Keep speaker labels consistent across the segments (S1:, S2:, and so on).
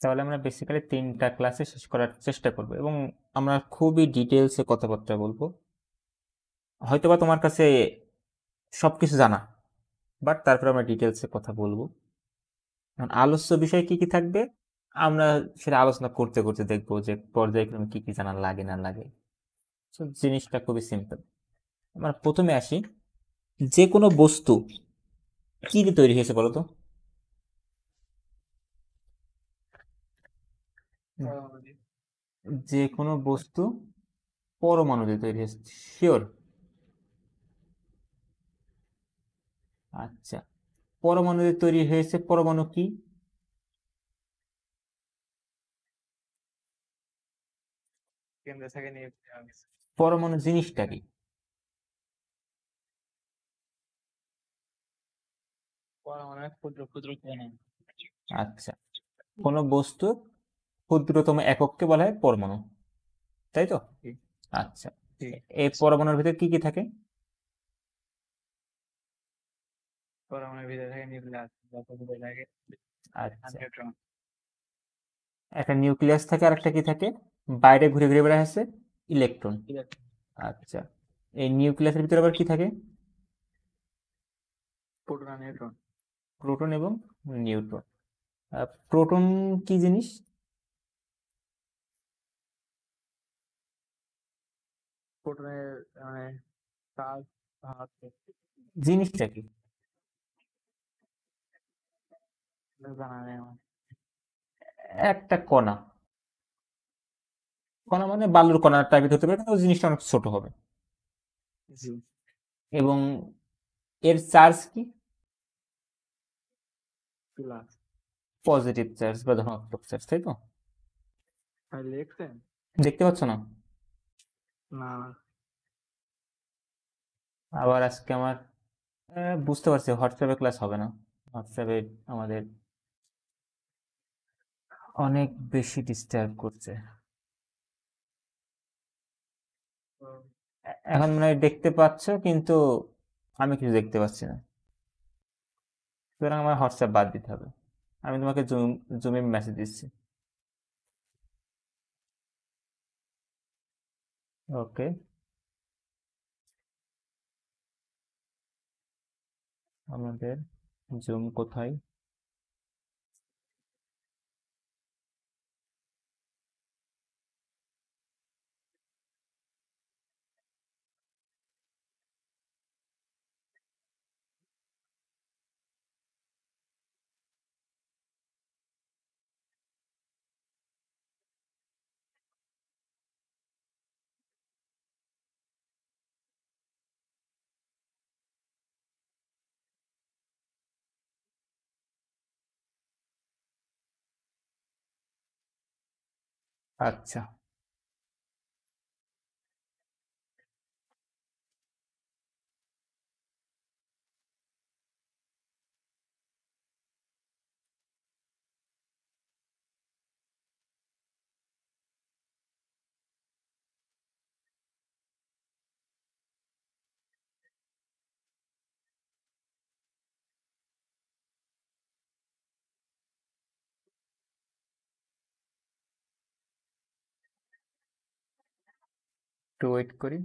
S1: তাহলে আমরা বেসিক্যালি 3টা ক্লাসে শেষ করার চেষ্টা করব এবং আমরা খুবই ডিটেলসে কথাবার্তা বলবো। হয়তোবা তোমার কাছে সবকিছু জানা, বাট তারপরে আমরা ডিটেলসে কথা বলবো। এখন আলোচ্য বিষয় কি কি থাকবে আমরা সেটা আলোচনা করতে করতে দেখবো যে পর্যায়ক্রমে কি কি জানা লাগে না লাগে। তো জিনিসটা খুবই সিম্পল। আমরা প্রথমে আসি, যে কোনো বস্তু কি দিয়ে তৈরি হয়েছে বলো তো? যে কোনো বস্তু পরমাণু দিয়ে তৈরি হয়েছে, শিওর? আচ্ছা, পরমাণু দিয়ে তৈরি হয়েছে। পরমাণু কি? পরমাণু জিনিসটা কি? আচ্ছা, কোন বস্তু ক্ষুদ্রতম একককে বলা হয় পরমাণু, তাই তো? আচ্ছা, এই পরমাণুর ভিতরে কি কি থাকে? আচ্ছা, একটা নিউক্লিয়াস থাকে আর একটা কি থাকে বাইরে ঘুরে ঘুরে বেড়ায় আছে? ইলেকট্রন। আচ্ছা, এই নিউক্লিয়াসের ভিতরে আবার কি থাকে? প্রোটন এবং নিউট্রন। প্রোটন কি জিনিস? জিনিসটা কি? একটা কণা। কণা মানে বালুর কণা টাইপের হতে পারে, কিন্তু জিনিসটা অনেক ছোট হবে। এবং এর চার্জ কি? পজিটিভ চার্জ বা ধনাত্মক চার্জ, তাই তো? দেখতে পাচ্ছ না? আবার আজকে আমার বুঝতে পারছি হোয়াটসঅ্যাপে ক্লাস হবে না। হোয়াটসঅ্যাপে আমাদের অনেক বেশি ডিস্টার্ব করছে। এখন মনে হয় দেখতে পাচ্ছ, কিন্তু আমি কিছু দেখতে পাচ্ছি না। সুতরাং আমার হোয়াটসঅ্যাপ বাদ দিতে হবে। আমি তোমাকে জুমে মেসেজ দিচ্ছি। ওকে, আমাদের জুম কোথায়? আচ্ছা, একটু ওয়েট করি।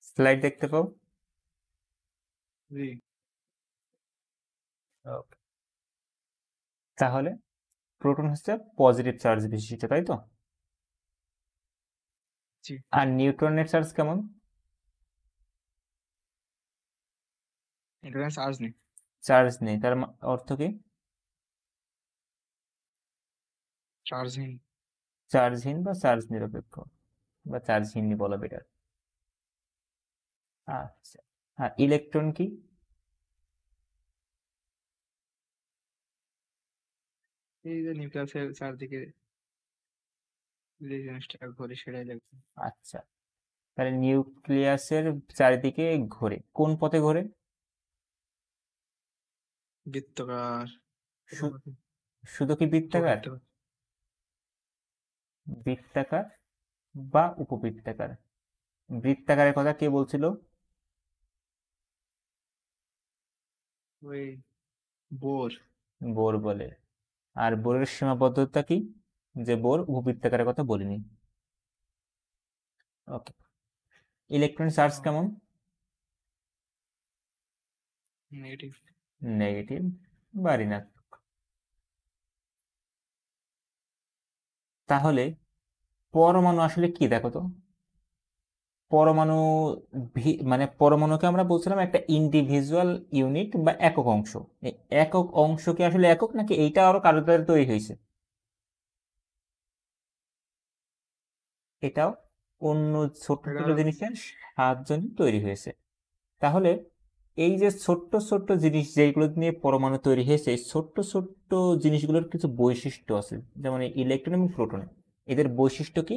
S1: স্লাইড দেখতে পাও? ওকে, তাহলে প্রোটন হচ্ছে পজিটিভ চার্জ বিশিষ্ট, তাই তো? আর নিউট্রনের চার্জ কেমন? চার্জ নেই, তার অর্থ কি? চার্জহীন বা চার্জ নিরপেক্ষ, বা চার্জহীনই বলা বেটার। আচ্ছা, আর ইলেকট্রন কি? আচ্ছা, তাহলে নিউক্লিয়াসের চারিদিকে ঘোরে, কোন পথে ঘোরে? শুধু কি বৃত্তাকার,
S2: উপবৃত্তাকার।
S1: বৃত্তাকার বা উপবৃত্তাকার? বৃত্তাকারের কথা কে বলছিল?
S2: ওই বোর।
S1: বোর বলে। আর বোরের সীমাবদ্ধতা কি, যে বোর উপবৃত্তাকারের কথা বলিনি। ওকে, ইলেকট্রন চার্জ কেমন?
S2: নেগেটিভ।
S1: নেগেটিভ বা ঋণাত্মক। তাহলে পরমাণু আসলে কি দেখো তো। পরমাণু মানে পরমাণুকে আমরা বলছিলাম একটা ইন্ডিভিজুয়াল ইউনিট বা একক অংশ। এই একক অংশ কি আসলে একক, নাকি এইটা আরো কারো দ্বারা তৈরি হয়েছে? এটাও অন্য ছোট
S2: এটা
S1: ছোট
S2: আরো
S1: জিনিসের সাহায্য নিয়ে তৈরি হয়েছে। তাহলে এই যে ছোট্ট ছোট্ট জিনিস যেগুলো নিয়ে পরমাণু তৈরি হয়েছে, এই ছোট্ট ছোট্ট জিনিসগুলোর কিছু বৈশিষ্ট্য আছে, যেমন ইলেকট্রন এবং প্রোটন। এদের বৈশিষ্ট্য কি?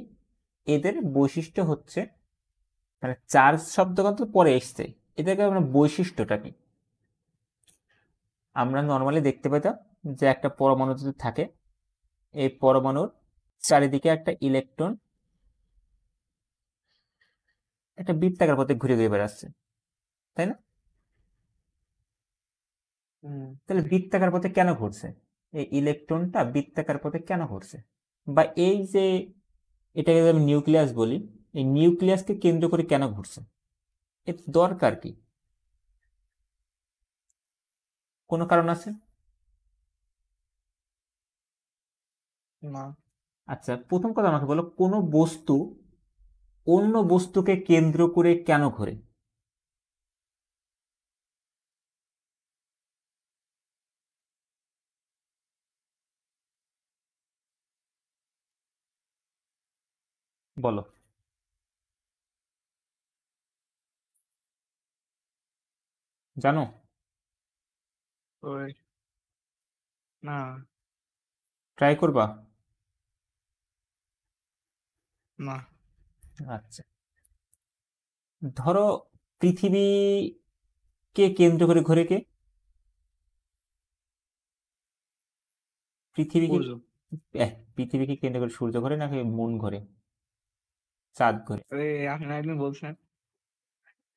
S1: এদের বৈশিষ্ট্য হচ্ছে, মানে চার্জ শব্দ কিন্তু পরে এসছে, এদেরকে মানে বৈশিষ্ট্যটা কি? আমরা নর্মালি দেখতে পেতাম যে একটা পরমাণু যদি থাকে, এই পরমাণুর চারিদিকে একটা ইলেকট্রন একটা বৃত্তাকার পথে ঘুরে ঘুরে বেড়াচ্ছে, তাই না? তাহলে বৃত্তাকার পথে কেন ঘুরছে? এই ইলেকট্রনটা বৃত্তাকার পথে কেন ঘুরছে? বা এই যে এটাকে আমি নিউক্লিয়াস বলি, এই নিউক্লিয়াসকে কেন্দ্র করে কেন ঘুরছে? এর দরকার কি? কোনো কারণ আছে?
S2: না।
S1: আচ্ছা, প্রথম কথা আমাকে বলো, কোনো বস্তু অন্য বস্তুকে কেন্দ্র করে কেন ঘোরে? বলো। জানো?
S2: ওই না।
S1: ট্রাই করবা?
S2: না।
S1: আচ্ছা, ধরো পৃথিবীকে কেন্দ্র করে ঘোরে কে? পৃথিবীকে
S2: সূর্য।
S1: পৃথিবীকে কেন্দ্র করে সূর্য ঘোরে, নাকি মুন ঘোরে, চাঁদ ঘোরে?
S2: ওই আপনি একদিন বলছেন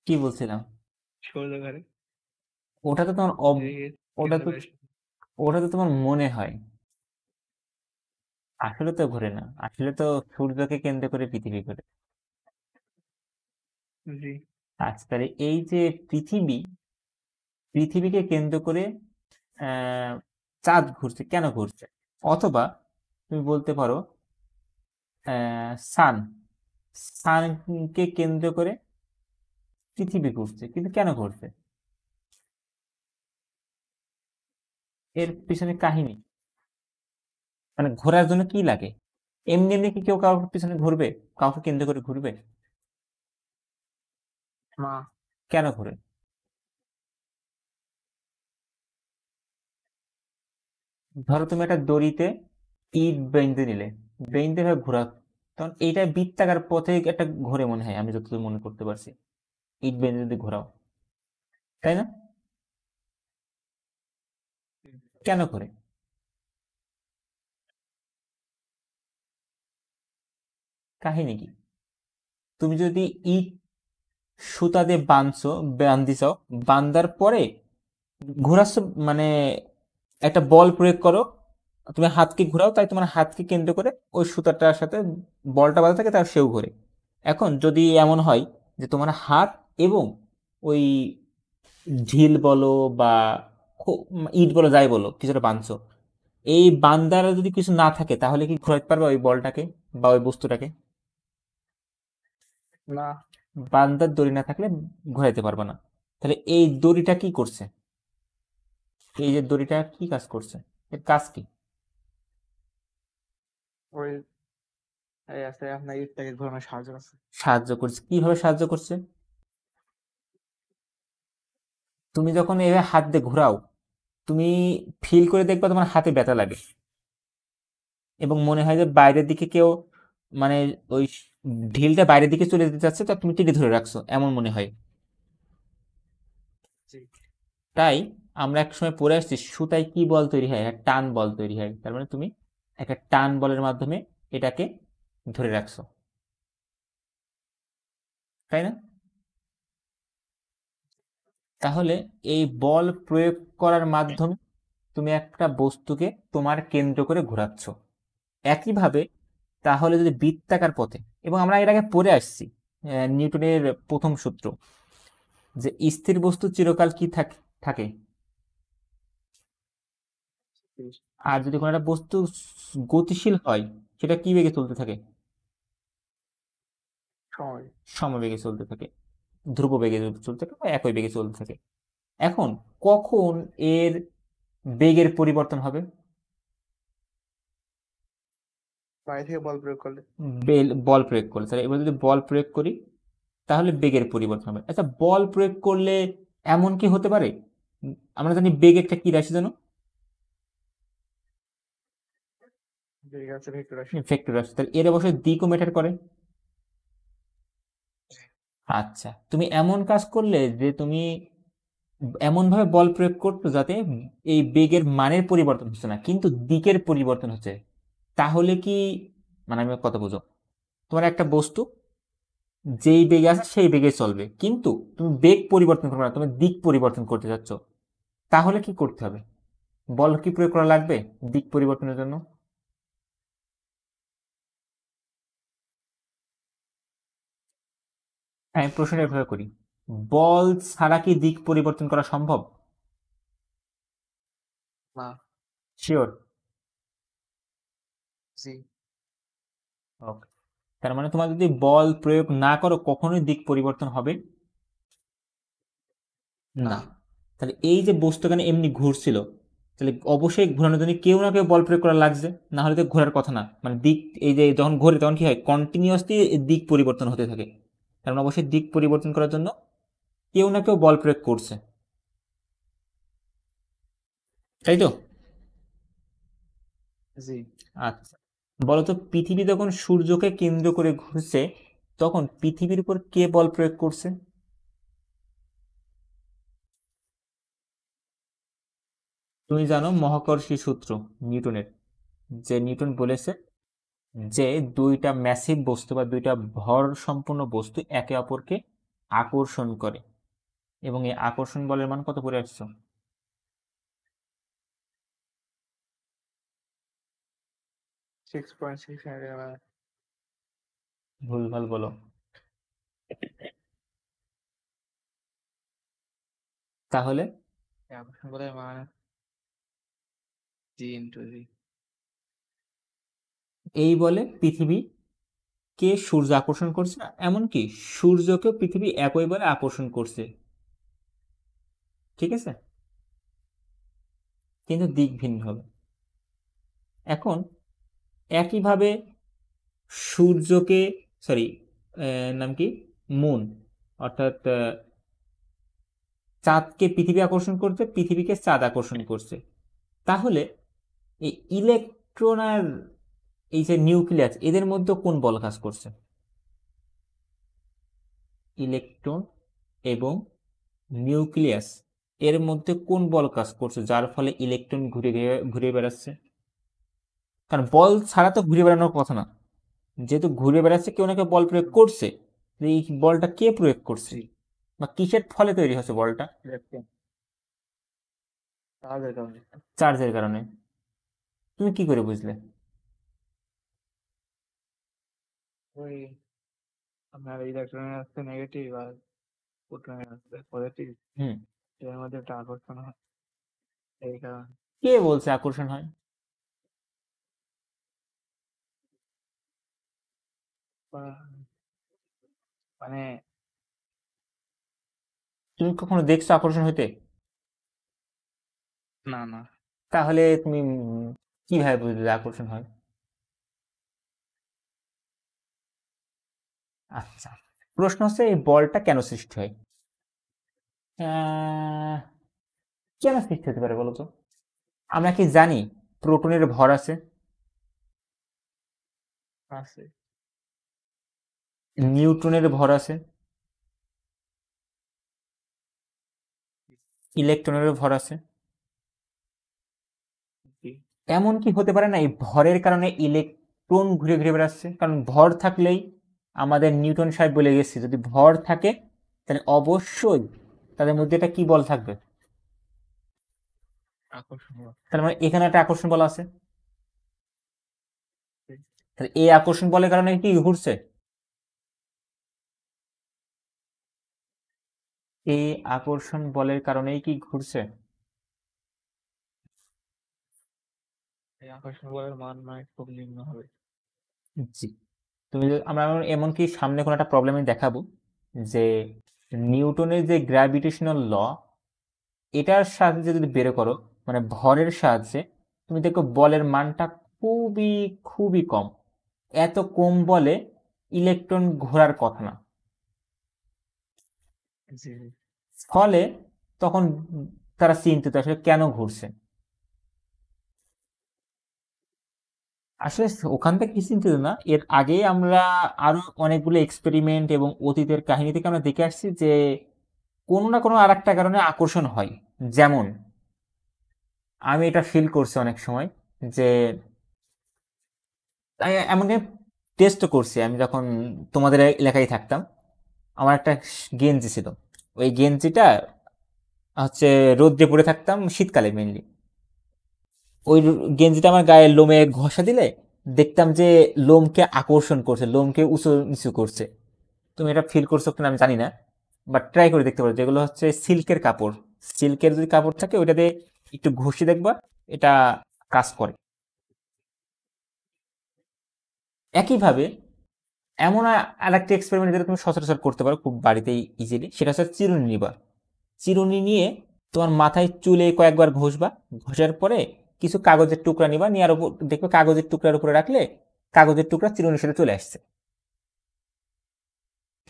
S1: কি বলছিলাম?
S2: সূর্য ঘরে।
S1: ওটা তো তোমার ওটা
S2: কেন্দ্র
S1: তো
S2: করে।
S1: ওটা তো তোমার মনে হয়, আসলে তো ঘোরে না। আসলে তো সূর্যকে কেন্দ্র করে পৃথিবী ঘোরে।
S2: জি।
S1: আচ্ছা, তাহলে এই যে পৃথিবী, পৃথিবীকে কেন্দ্র করে চাঁদ ঘুরছে, কেন ঘুরছে? অথবা তুমি বলতে পারো সান, সানকে কেন্দ্র করে পৃথিবী ঘুরছে, কিন্তু কেন ঘুরছে? এর পিছনে কাহিনী, মানে ঘোরার জন্য কি লাগে? এমনি এমনি কি কেউ কাউকে পিছনে ঘুরবে, কাউকে কেন্দ্র করে ঘুরবে?
S2: না।
S1: কেন ঘুরে? ধরো তুমি একটা দড়িতে ইট বেঁধে নিলে, বেঁধে ভাবে ঘোরা, তখন এইটা বৃত্তাকার পথে একটা ঘোরে মনে হয়, আমি যতদূর মনে করতে পারছি। ইট বেঁধে যদি ঘোরাও, তাই না? কেন ঘোরে? কাহিনী কি? তুমি যদি ইট সুতা দিয়ে বান্ধিছ, বান্ধার পরে ঘোরাচ্ছ, মানে একটা বল প্রয়োগ করো, তুমি হাতকে ঘোরাও, তাই তোমার হাতকে কেন্দ্র করে ওই সুতাটার সাথে বলটা বাঁধা থাকে, তার সেও ঘোরে। এখন যদি এমন হয় যে তোমার হাত এবং ওই ঢিল বলো বা ইট বলো, যাই বলো, কিছুটা বাঁধছো, এই বান্দার যদি কিছু না থাকে, তাহলে কি ঘোরাতে পারবে ওই বলটাকে বা ওই বস্তুটাকে?
S2: না।
S1: বান্দার দড়ি না থাকলে ঘোরাতে পারবে না। তাহলে এই দড়িটা কি করছে? এই যে দড়িটা কি কাজ করছে, এর কাজ কি?
S2: ওই এই আছে আপনার ইটটাকে ঘোরানোর সাহায্য আছে।
S1: সাহায্য করছে, কিভাবে সাহায্য করছে? তুমি যখন এভাবে হাত দিয়ে ঘোরাও, তুমি ফিল করে দেখবা তোমার হাতে ব্যথা লাগে, এবং মনে হয় যে বাইরের দিকে কেউ, মানে ওই ঢিলটা বাইরের দিকে চলে যেতে চাচ্ছে, তা তুমি টেনে ধরে রাখছো, এমন মনে হয়।
S2: জি।
S1: তাই আমরা এক সময় পড়ে আসছি সুতায় কি বল তৈরি হয়, একটা টান বল তৈরি হয়, তার মানে তুমি একটা টান বলের মাধ্যমে এটাকে ধরে রাখছো, তাই না? তাহলে এই বল প্রয়োগ করার মাধ্যমে তুমি একটা বস্তুকে তোমার কেন্দ্র করে ঘোরাচ্ছ। একইভাবে তাহলে যদি বৃত্তাকার পথে, এবং আমরা এর আগে পড়ে আসছি নিউটনের প্রথম সূত্র, যে স্থির বস্তু চিরকাল কি থাকে, আর যদি কোনো একটা বস্তু গতিশীল হয় সেটা কি বেগে চলতে থাকে,
S2: সময়
S1: সমবেগে চলতে থাকে, ধ্রুব বেগে চলতে থাকে বা একই বেগে চলতে থাকে। এখন কখন এর বেগের পরিবর্তন হবে?
S2: বাইরে থেকে বল প্রয়োগ করলে।
S1: বল প্রয়োগ করলে। তাহলে এবার যদি বল প্রয়োগ করি তাহলে বেগের পরিবর্তন হবে। আচ্ছা, বল প্রয়োগ করলে এমন কি হতে পারে, আমরা জানি বেগ একটা কি রাশি জানো,
S2: বেগ আছে ভেক্টর রাশি।
S1: ভেক্টর রাশি। তাহলে এর অবশ্যই দিকও ম্যাটার করে। আচ্ছা, তুমি এমন কাজ করলে যে তুমি এমন ভাবে বল প্রয়োগ করতো যাতে এই বেগের মানের পরিবর্তন হচ্ছে না কিন্তু দিকের পরিবর্তন হচ্ছে, তাহলে কি, মানে আমি কত বুঝো, তোমার একটা বস্তু যেই বেগে আছে সেই বেগে চলবে কিন্তু তুমি বেগ পরিবর্তন করবে না, তুমি দিক পরিবর্তন করতে যাচ্ছ, তাহলে কি করতে হবে? বল কি প্রয়োগ করা লাগবে দিক পরিবর্তনের জন্য? হ্যাঁ, আমি প্রশ্নটা এভাবে করি, বল ছাড়া কি দিক পরিবর্তন করা সম্ভব?
S2: না।
S1: শিওর?
S2: জি।
S1: ওকে, তার মানে তোমার যদি বল প্রয়োগ না করো কখনোই দিক পরিবর্তন হবে না। তাহলে এই যে বস্তুখানে এমনি ঘুরছিল, তাহলে অবশ্যই ঘোরানোর জন্য কেউ না কেউ বল প্রয়োগ করা লাগছে, না হলে তো ঘোরার কথা না। মানে দিক, এই যে যখন ঘোরে তখন কি হয়, কন্টিনিউয়াসলি দিক পরিবর্তন হতে থাকে, কারণ অবশ্যই দিক পরিবর্তন করার জন্য কেউ না কেউ বল প্রয়োগ করছে, তাই তো?
S2: জি।
S1: আচ্ছা, বলতো পৃথিবী যখন সূর্যকে কেন্দ্র করে ঘুরছে তখন পৃথিবীর উপর কে বল প্রয়োগ করছে? তুমি জানো মহাকর্ষী সূত্র নিউটনের, যে নিউটন বলেছে যে দুইটা ম্যাসিভ বস্তু বা দুইটা ভর সম্পন্ন বস্তু একে অপরকে আকর্ষণ করে, এবং এই আকর্ষণ বলের মান কত পড়ে আসছো?
S2: 6.6
S1: ভুলভাল বলো। তাহলে
S2: আকর্ষণ বলের মান জি ইন্টু জি।
S1: এই বলে পৃথিবী কে সূর্য আকর্ষণ করছে না, এমনকি সূর্যকেও পৃথিবী একই বলে আকর্ষণ করছে, ঠিক আছে, কিন্তু দিক ভিন্ন হবে। এখন একইভাবে সূর্যকে, সরি, নাম কি, মুন, অর্থাৎ চাঁদকে পৃথিবী আকর্ষণ করছে, পৃথিবীকে চাঁদ আকর্ষণ করছে, তাহলে এই ইলেকট্রন আর এই যে নিউক্লিয়াস এদের মধ্যে কোন বল কাজ করছে? ইলেকট্রন এবং নিউক্লিয়াস এর মধ্যে কোন বল কাজ করছে যার ফলে ইলেকট্রন ঘুরে ঘুরে বেড়াচ্ছে? কারণ বল ছাড়া তো ঘুরে বেড়ানোর কথা না, যেহেতু ঘুরে বেড়াচ্ছে কেউ না কেউ বল প্রয়োগ করছে, এই বলটা কে প্রয়োগ করছে বা কিসের ফলে তৈরি হচ্ছে বলটা?
S2: তাহলে কারণে।
S1: চার্জের কারণে। তুমি কি করে বুঝলে?
S2: ওই আপনার ইলেকট্রনের আছে নেগেটিভ আর প্রোটনের আছে পজিটিভ,
S1: হুম,
S2: এর মধ্যে একটা আকর্ষণ হয় এই কারণে।
S1: কে বলছে আকর্ষণ হয়?
S2: মানে
S1: তুমি কখনো দেখছো আকর্ষণ হইতে?
S2: না না।
S1: তাহলে তুমি কিভাবে বুঝলে যে আকর্ষণ হয়? আচ্ছা, প্রশ্ন হচ্ছে এই বলটা কেন সৃষ্টি হয়? আহ, কেন সৃষ্টি হতে পারে বলো তো? আমরা কি জানি প্রোটনের ভর আছে,
S2: আছে।
S1: নিউট্রনের ভর আছে, ইলেকট্রনের ভর আছে, এমন কি হতে পারে না এই ভরের কারণে ইলেকট্রন ঘুরে ঘুরে বেড়াচ্ছে? কারণ ভর থাকলেই আমাদের নিউটন সাহেব বলে গেছে যদি ভর থাকে তাহলে অবশ্যই তাদের মধ্যে একটা কি বল থাকবে,
S2: আকর্ষণ বল।
S1: তার মানে এখানে একটা আকর্ষণ বল আছে। তাহলে এই আকর্ষণ বলের কারণে কি ঘুরছে? এই আকর্ষণ বলের কারণেই কি ঘুরছে?
S2: এই আকর্ষণ বলের মান নয় খুব নিম্ন হবে।
S1: জি, আমরা এমনকি সামনে কোনো একটা প্রবলেমে দেখাবো যে নিউটনের যে গ্র্যাভিটেশনাল ল এটার সাহায্যে যদি বের করো মানে ভরের সাহায্যে, তুমি দেখো বলের মানটা খুবই খুবই কম। এত কম বলে ইলেকট্রন ঘোরার কথা না। ফলে তখন তারা চিন্তিত আসলে কেন ঘুরছে। আসলে ওখান থেকে কি চিন্তিত না, এর আগে আমরা আরো অনেকগুলো এক্সপেরিমেন্ট এবং অতীতের কাহিনী থেকে আমরা দেখে আসছি যে কোনো না কোনো আর একটা কারণে আকর্ষণ হয়। যেমন আমি এটা ফিল করছি অনেক সময় যে এমনকি টেস্টও করছি। আমি যখন তোমাদের এলাকায় থাকতাম আমার একটা গেঞ্জি ছিল, ওই গেঞ্জিটা হচ্ছে রোদ্রে পরে থাকতাম শীতকালে মেনলি। ওই গেঞ্জিটা আমার গায়ে লোমে ঘষা দিলে দেখতাম যে লোমকে আকর্ষণ করছে, লোমকে উঁচু নিচু করছে। তুমি এটা ফিল করছো কিনা আমি জানি না, বাট ট্রাই করে দেখতে পারো। যেগুলো হচ্ছে সিল্কের কাপড়, সিল্কের যদি কাপড় থাকে ওইটাতে একটু ঘষে দেখবা, এটা কাজ করে। একইভাবে এমন আর একটা এক্সপেরিমেন্ট যেটা তুমি সচরাচর করতে পারো খুব বাড়িতেই ইজিলি, সেটা হচ্ছে চিরুনি নিবা। চিরুনি নিয়ে তোমার মাথায় চুলে কয়েকবার ঘষবা, ঘষার পরে কিছু কাগজের টুকরা নিবা, নেওয়ার উপর দেখবে কাগজের টুকরার উপরে রাখলে কাগজের টুকরা চিরুনির সাথে চলে আসছে।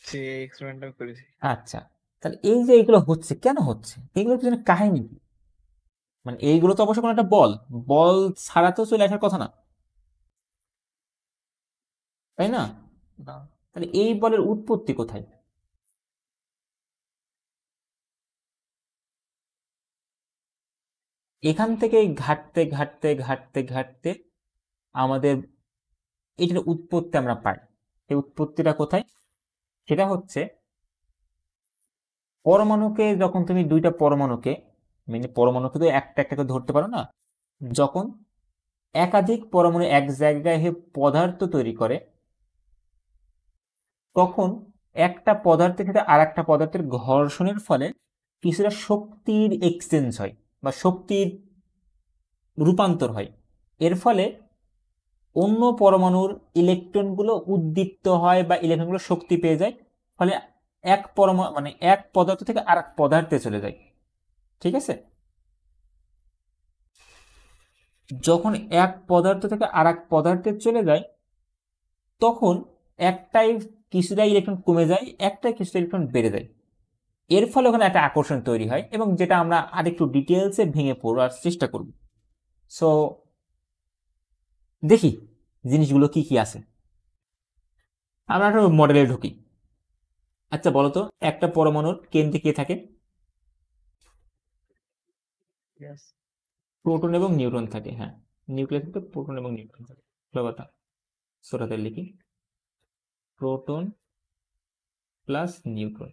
S2: সেই এক্সপেরিমেন্টটা করেছি।
S1: আচ্ছা, তাহলে এই যে এইগুলো হচ্ছে কেন হচ্ছে, এগুলোর পিছনে কাহিনী কি? মানে এইগুলো তো অবশ্য কোনো একটা বল, বল ছাড়া তো চলে আসার কথা না, তাই না?
S2: না,
S1: তাহলে এই বলের উৎপত্তি কোথায়? এখান থেকে ঘাটতে ঘাটতে ঘাটতে ঘাটতে আমাদের এটার উৎপত্তি আমরা পাই। এই উৎপত্তিটা কোথায়? সেটা হচ্ছে পরমাণুকে, যখন তুমি দুইটা পরমাণুকে, মানে পরমাণুকে তো একটা একটা করে ধরতে পারো না, যখন একাধিক পরমাণু এক জায়গায় হয়ে পদার্থ তৈরি করে তখন একটা পদার্থের সাথে আর একটা পদার্থের ঘর্ষণের ফলে কিছুটা শক্তির এক্সচেঞ্জ হয় বা শক্তির রূপান্তর হয়। এর ফলে অন্য পরমাণুর ইলেকট্রনগুলো উদ্দীপ্ত হয় বা ইলেকট্রনগুলো শক্তি পেয়ে যায়। ফলে এক পরমাণু মানে এক পদার্থ থেকে আর এক পদার্থে চলে যায়। ঠিক আছে? যখন এক পদার্থ থেকে আর এক পদার্থে চলে যায় তখন একটাই কিছুটা ইলেকট্রন কমে যায়, একটাই কিছুটা ইলেকট্রন বেড়ে যায়। এর ফলে ওখানে একটা আকর্ষণ তৈরি হয় এবং যেটা আমরা আরেকটু ডিটেলসে ভেঙে পড়ার চেষ্টা করব। সো দেখি জিনিসগুলো কি কি আছে। আমরা একটা মডেলে ঢুকি। আচ্ছা বলো তো, একটা পরমাণুর কেন্দ্রে কে থাকে? প্রোটন এবং নিউট্রন থাকে। হ্যাঁ, নিউক্লিয়াসে তো প্রোটন এবং নিউট্রন থাকে। ভালো কথা, ছোটাতে লিখি প্রোটন প্লাস নিউট্রন।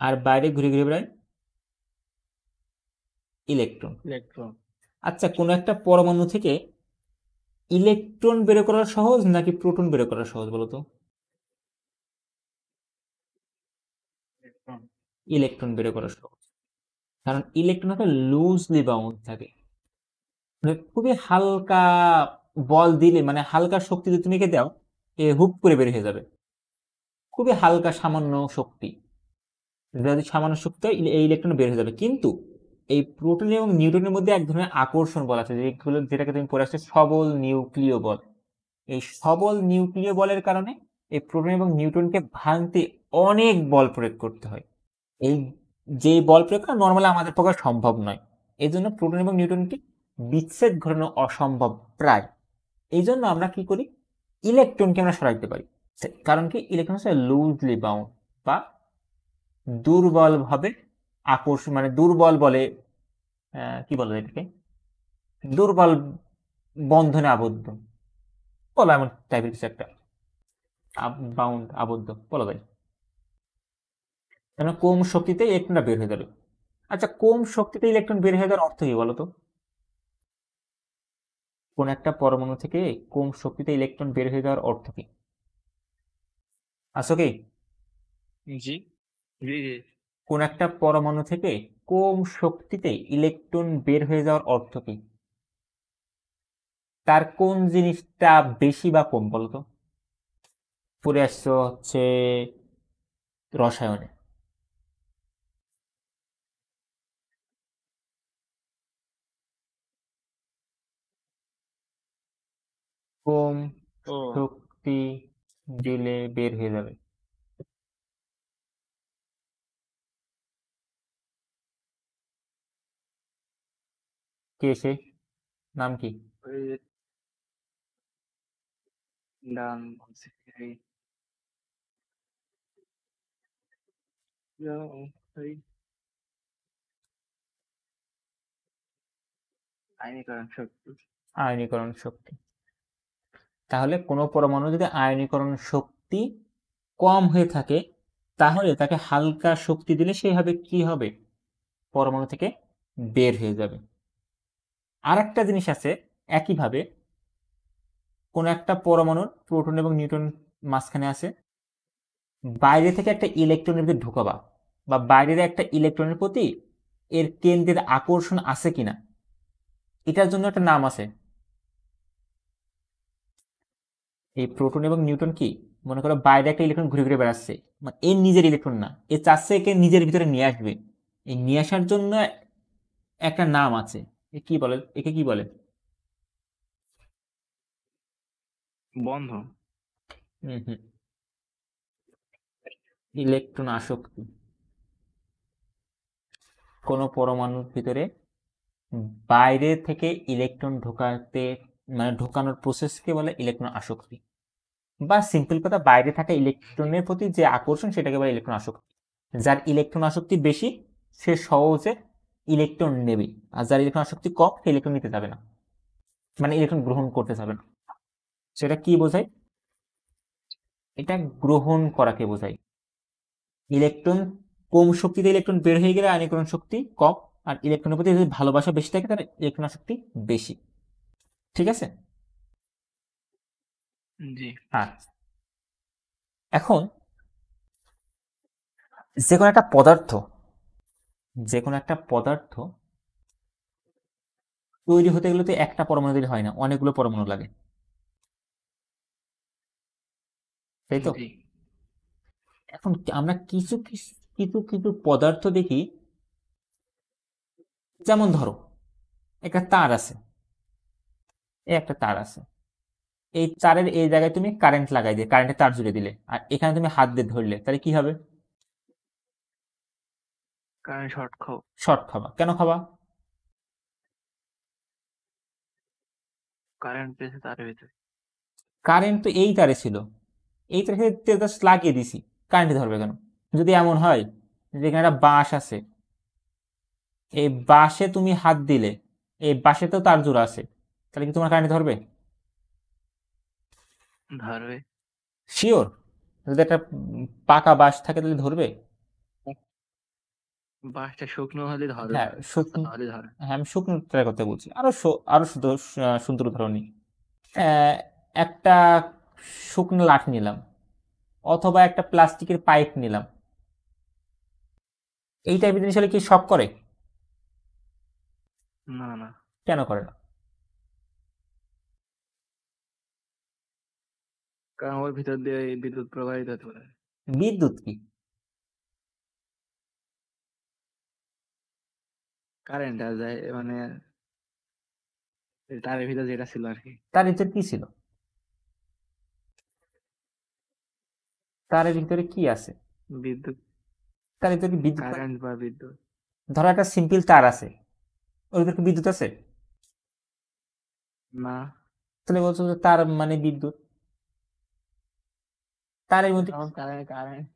S1: আর বাইরে ঘুরে ঘুরে বেড়ায় ইলেকট্রন।
S2: ইলেকট্রন।
S1: আচ্ছা, কোনো একটা পরমাণু থেকে ইলেকট্রন বের করা সহজ নাকি প্রোটন বের করা সহজ বলো তো? ইলেকট্রন বের করা সহজ, কারণ ইলেকট্রন একটা লুজলি বাউন্ড থাকে। মানে খুবই হালকা বল দিলে, মানে হালকা শক্তি যদি তুমি একে দাও এ হুপ করে বের হয়ে যাবে। খুবই হালকা সামান্য শক্তি, যদি সামান্য শক্তি হয় এই ইলেকট্রন বের হয়ে যাবে। কিন্তু এই প্রোটন এবং নিউট্রনের মধ্যে এক ধরনের আকর্ষণ বল আছে যেগুলো, যেটাকে তুমি পড়ে আসছে সবল নিউক্লিয় বল। এই সবল নিউক্লিয় বলের কারণে এই প্রোটন এবং নিউট্রনকে ভাঙতে অনেক বল প্রয়োগ করতে হয়। এই যে বল প্রয়োগ করা নর্মালি আমাদের পক্ষে সম্ভব নয়। এই জন্য প্রোটন এবং নিউট্রনকে বিচ্ছেদ ঘটানো অসম্ভব প্রায়। এই জন্য আমরা কি করি, ইলেকট্রনকে আমরা সরাইতে পারি। কারণ কি, ইলেকট্রন হচ্ছে লুজলি বাউন্ড বা দুর্বল ভাবে আকর্ষণ, মানে দুর্বল বলে কি বলে এটাকে, দুর্বল বন্ধনে আবদ্ধ বলো, এমন টাইপের কিছু একটা, বাউন্ড, আবদ্ধ বলা যায়। কেন কম শক্তিতে ইলেকট্রনটা বের হয়ে যাবে। আচ্ছা, কম শক্তিতে ইলেকট্রন বের হয়ে যাওয়ার অর্থ কি বলতো? কোন একটা পরমাণু থেকে কম শক্তিতে ইলেকট্রন বের হয়ে যাওয়ার অর্থ কি? আসো কি?
S2: জি জি জি
S1: কোন একটা পরমাণু থেকে কম শক্তিতে ইলেকট্রন বের হয়ে যাওয়ার অর্থ কি? তার কোন জিনিসটা বেশি বা কম বলতো? পড়ে আসছো হচ্ছে রসায়নে। কম
S2: ও
S1: শক্তি দিলে বের হয়ে যাবে। কে সে? নাম কি?
S2: ওই ডান বলছি এই ওই আইনীকরণ শক্তি।
S1: আয়নীকরণ শক্তি। তাহলে কোনো পরমাণু যদি আয়নীকরণ শক্তি কম হয়ে থাকে, তাহলে তাকে হালকা শক্তি দিলে সেইভাবে কি হবে? পরমাণু থেকে বের হয়ে যাবে। আর একটা জিনিস আছে, একইভাবে কোন একটা পরমাণুর প্রোটন এবং নিউট্রন মাঝখানে আছে, বাইরে থেকে একটা ইলেকট্রনের ভিতরে ঢুকাবা বা বাইরের একটা ইলেকট্রনের প্রতি এর কেন্দ্রের আকর্ষণ আছে কিনা, এটার জন্য একটা নাম আছে। এই প্রোটন এবং নিউট্রন কি, মনে করো বাইরে একটা ইলেকট্রন ঘুরে ঘুরে বেড়াচ্ছে, মানে এর নিজের ইলেকট্রন না, এ চাচ্ছে একে নিজের ভিতরে নিয়ে আসবে। এই নিয়ে আসার জন্য একটা নাম আছে, এ কি বলে, একে কি বলে?
S2: বন্ধ।
S1: হুম হুম, ইলেকট্রন আসক্তি। কোনো পরমাণুর ভিতরে বাইরে থেকে ইলেকট্রন ঢোকাতে, মানে ঢোকানোর প্রসেসকে বলে ইলেকট্রন আসক্তি। বা সিম্পল কথা, বাইরে থাকা ইলেকট্রনের প্রতি যে আকর্ষণ সেটাকে বলে ইলেকট্রন আসক্তি। যার ইলেকট্রন আসক্তি বেশি সে সহজে ইলেকট্রন নেবে, আর যার ইলেকট্রন আসক্তি কম সে ইলেকট্রন নিতে যাবে না, মানে ইলেকট্রন গ্রহণ করতে যাবে না। সেটা কি বোঝায়? এটা গ্রহণ করাকে বোঝায়। ইলেকট্রন কম শক্তিতে ইলেকট্রন বের হয়ে গেলে আয়নীকরণ শক্তি কম, আর ইলেকট্রনের প্রতি যদি ভালোবাসা বেশি থাকে তাহলে ইলেকট্রন আসক্তি বেশি। ঠিক আছে?
S2: জি
S1: আচ্ছা, এখন যে কোনো একটা পদার্থ, যে কোনো একটা পদার্থ তৈরি হতে গেলে তো একটা পরমাণু দিলে হয় না, অনেকগুলো পরমাণু লাগে, তাই তো?
S2: জি
S1: এখন আমরা কিছু কিছু কিছু কিছু পদার্থ দেখি, যেমন ধরো একটা তার আছে, এই একটা তার আছে, এই তারের এই জায়গায় তুমি কারেন্ট লাগাই দিয়ে কারেন্টের তার জুড়ে দিলে, আর এখানে তুমি হাত দিয়ে ধরলে, তাহলে কি হবে?
S2: কারেন্ট শর্ট খাও।
S1: শর্ট খাবা। কেন খাবা?
S2: কারেন্ট পেয়েছে তার ভিতরে।
S1: কারেন্ট তো এই তারে ছিল, এই তারে জাস্ট লাগিয়ে দিছি, কারেন্ট ধরবে কেন? যদি এমন হয় যে এখানে একটা বাঁশ আছে, এই বাঁশে তুমি হাত দিলে, এই বাঁশে তো তার জোড়া আছে, তাহলে কি তোমার কারেন্ট ধরবে?
S2: ধরবে।
S1: শিওর? যদি একটা পাকা বাঁশ থাকে তাহলে ধরবে?
S2: বাসটা শুকনো হলে ধরবে
S1: হ্যাঁ
S2: না,
S1: শুকনো,
S2: হলে ধরে।
S1: হ্যাঁ আমি শুকনো ট্রাই করতে বলছি, আরো আরো সুন্দর উদাহরণ নিই। একটা শুকনো লাঠ নিলাম, অথবা একটা প্লাস্টিকের পাইপ নিলাম, এই টাইপের জিনিস হলে কি শক করে?
S2: না না,
S1: কেন করে না?
S2: কারণ ওর ভিতর দিয়ে এই বিদ্যুৎ প্রবাহিত হতে পারে।
S1: বিদ্যুৎ কি?
S2: কারেন্ট আর যায় মানে তারের ভিতর যেটা ছিল আর কি।
S1: তার ভিতরে কি ছিল? তারের ভিতরে কি আছে?
S2: বিদ্যুৎ।
S1: তার ভিতরে কি বিদ্যুৎ নাই?
S2: কারেন্ট বা বিদ্যুৎ।
S1: ধরো একটা সিম্পল তার আছে, ওর ভিতরে কি বিদ্যুৎ আছে?
S2: না,
S1: তাহলে বলছো যে তার মানে বিদ্যুৎ, তারের মধ্যে
S2: তখন কারেন্ট কারেন্ট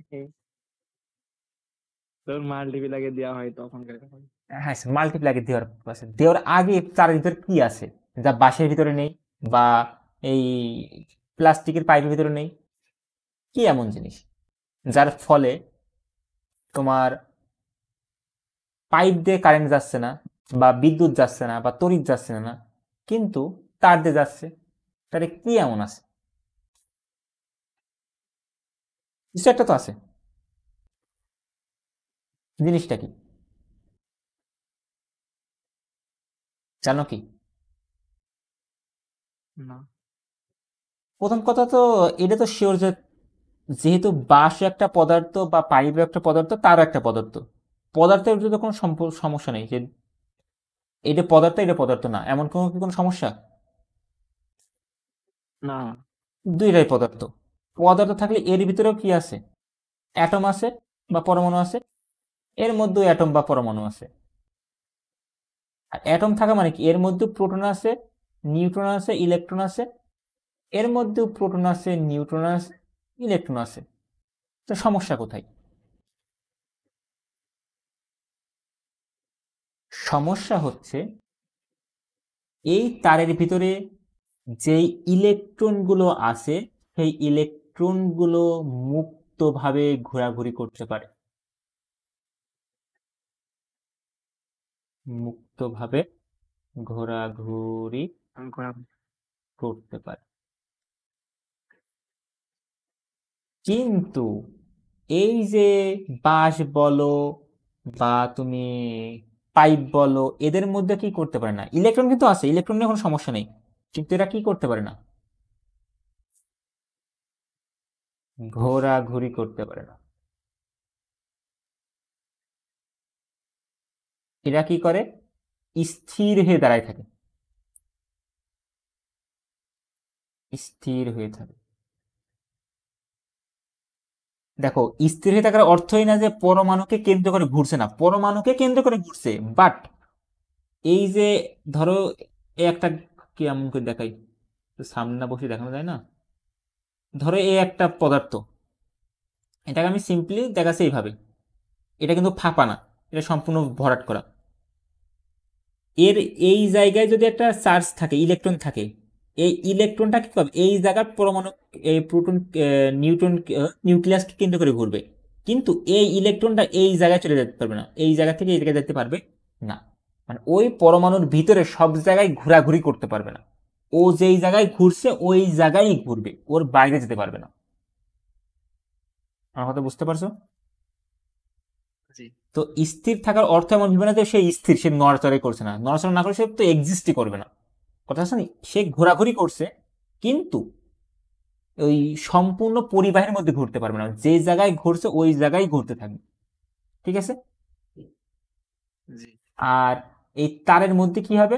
S2: তোর মাল্টিপ্লাগে দেওয়া হয় তখন কেরকম হয়?
S1: হ্যাঁ, মাল্টিপ্লাই দেওয়ার আছে, দেওয়ার আগে তার ভিতরে কি আছে যা বাঁশের ভিতরে নেই বা এই প্লাস্টিকের পাইপের ভিতরে নেই? কি এমন জিনিস যার ফলে তোমার পাইপ দিয়ে কারেন্ট যাচ্ছে না বা বিদ্যুৎ যাচ্ছে না বা তড়িৎ যাচ্ছে না, কিন্তু তার দিয়ে যাচ্ছে? তাহলে কি এমন আছে? কিছু একটা তো আছে। জিনিসটা কি জানো কি?
S2: না।
S1: প্রথম কথা তো এটা তো শিওর যে যেহেতু বাঁশ একটা পদার্থ বা পাইপ একটা পদার্থ, তারও একটা পদার্থ, পদার্থের যদি কোনো সমস্যা নেই যে এটা পদার্থ না, এমন কোনো সমস্যা?
S2: না।
S1: দুইটাই পদার্থ। পদার্থ থাকলে এর ভিতরেও কি আছে? অ্যাটম আছে বা পরমাণু আছে, এর মধ্যেও অ্যাটম বা পরমাণু আছে। আর অ্যাটম থাকা মানে কি, এর মধ্যে প্রোটন আছে, নিউট্রন আছে, ইলেকট্রন আছে, এর মধ্যেও প্রোটন আছে, নিউট্রন আছে, ইলেকট্রন আছে। তো সমস্যা কোথায়? সমস্যা হচ্ছে এই তারের ভিতরে যেই ইলেকট্রনগুলো আছে, সেই ইলেকট্রনগুলো মুক্তভাবে ঘোরাঘুরি করতে পারে, মুক্তভাবে ঘোরাঘুরি
S2: আমি করা।
S1: করতে পারে। কিন্তু এই যে বাঁশ বলো বা তুমি পাইপ বলো, এদের মধ্যে কি করতে পারে না? ইলেকট্রন কিন্তু আছে, ইলেকট্রন নিয়ে কোনো সমস্যা নেই, কিন্তু এরা কি করতে পারে না? ঘোরাঘুরি করতে পারে না। এরা কি করে? স্থির হয়ে দাঁড়ায় থাকে, স্থির হয়ে থাকে। দেখো, স্থির হয়ে থাকার অর্থই না যে পরমাণুকে কেন্দ্র করে ঘুরছে, না, পরমাণুকে কেন্দ্র করে ঘুরছে, বাট এই যে ধরো একটা, কি এমন করে দেখাই, সামনে না বসে দেখানো যায় না? ধরো এই একটা পদার্থ, এটাকে আমি সিম্পলি দেখাচ্ছি এইভাবে, এটা কিন্তু ফাঁপা না, এটা সম্পূর্ণ ভরাট করা। এর এই জায়গায় যদি একটা চার্জ থাকে, ইলেকট্রন থাকে, এই ইলেকট্রনটা কি করবে? এই জায়গার পরমাণু, এই প্রোটন, নিউট্রন, নিউক্লিয়াসকে কেন্দ্র করে ঘুরবে, কিন্তু এই ইলেকট্রনটা এই জায়গায় চলে যেতে পারবে না, এই জায়গা থেকে এই জায়গায় যেতে পারবে না। মানে ওই পরমাণুর ভিতরে সব জায়গায় ঘোরাঘুরি করতে পারবে না, ও যেই জায়গায় ঘুরছে ওই জায়গায় ঘুরবে, ওর বাইরে যেতে পারবে না। আমার কথা বুঝতে পারছো?
S2: জি।
S1: তো স্থির থাকার অর্থ এমন ভেবে না যে সে স্থির, সে নড়াচড়াই করছে না, নড়াচড়া না করে সে তো এক্সিস্টই করবে না। কথা আছে না, সে ঘোরাঘুরি করছে, কিন্তু ওই সম্পূর্ণ পরিবাহের মধ্যে ঘুরতে পারবে না, যে জায়গায় ঘুরছে ওই জায়গায় ঘুরতে থাকবে। ঠিক আছে?
S2: জি।
S1: আর এই তারের মধ্যে কি হবে?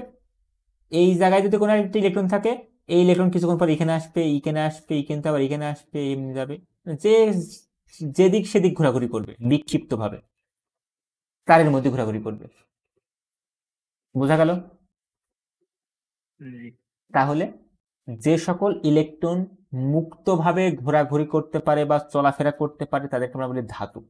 S1: এই জায়গায় যদি কোনো একটা ইলেকট্রন থাকে, এই ইলেকট্রন কিছুক্ষণ পর এখানে আসবে, এখানে আসবে, এখান থেকে আবার এখানে আসবে, এমনি যাবে, যে যেদিক সেদিক ঘোরাঘুরি করবে বিক্ষিপ্ত ভাবে, তারের মধ্যে ঘোরাঘুরি করবে। বোঝা গেল?
S2: জি।
S1: তাহলে যে সকল ইলেকট্রন মুক্তভাবে ঘোরাঘুরি করতে পারে বা চলাফেরা করতে পারে তাদেরকে আমরা বলি ধাতু।